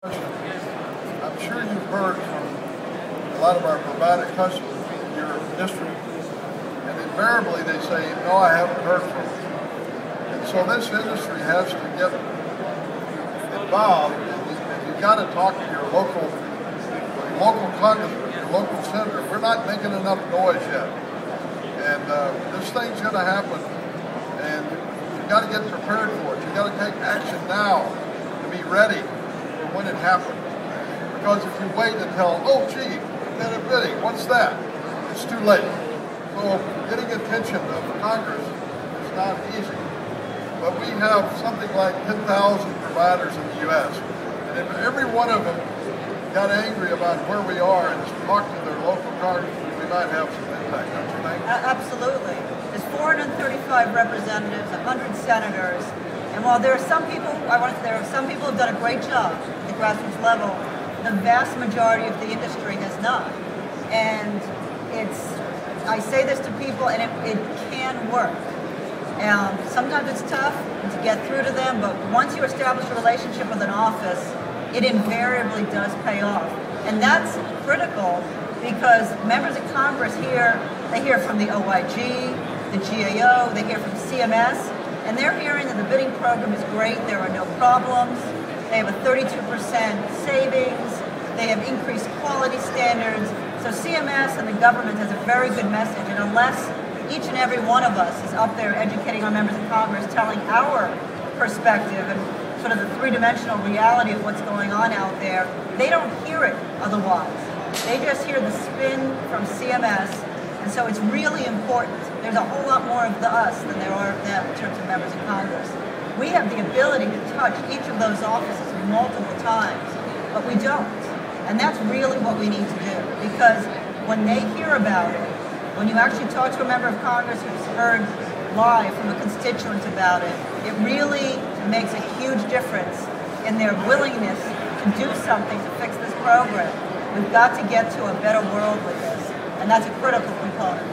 I'm sure you've heard from a lot of our provider customers in your district, and invariably they say, no, I haven't heard from them. And so this industry has to get involved, and you've got to talk to your local congressman, your local senator. We're not making enough noise yet. And this thing's going to happen, and you've got to get prepared for it. You've got to take action now to be ready for when it happens. Because if you wait until, oh gee, bidding, what's that? It's too late. So getting attention of Congress is not easy. But we have something like 10,000 providers in the U.S. And if every one of them got angry about where we are and talked to their local congressmen, we might have some impact, don't you think? Absolutely. There's 435 representatives, 100 senators, and while there are some people, there are some people who've done a great job at the grassroots level, the vast majority of the industry has not. And I say this to people, and it can work. Sometimes it's tough to get through to them, but once you establish a relationship with an office, it invariably does pay off. And that's critical because members of Congress they hear from the OIG, the GAO, they hear from CMS, and they're hearing that the bidding program is great, there are no problems, they have a 32% savings, they have increased quality standards. So CMS and the government has a very good message, and unless each and every one of us is up there educating our members of Congress, telling our perspective and sort of the three-dimensional reality of what's going on out there, they don't hear it otherwise. They just hear the spin from CMS, and so it's really important. There's a whole lot more of the us than there are of them in terms of members of Congress. We have the ability to touch each of those offices multiple times, but we don't. And that's really what we need to do, because when they hear about it, when you actually talk to a member of Congress who's heard live from a constituent about it, it really makes a huge difference in their willingness to do something to fix this program. We've got to get to a better world with this, and that's a critical component.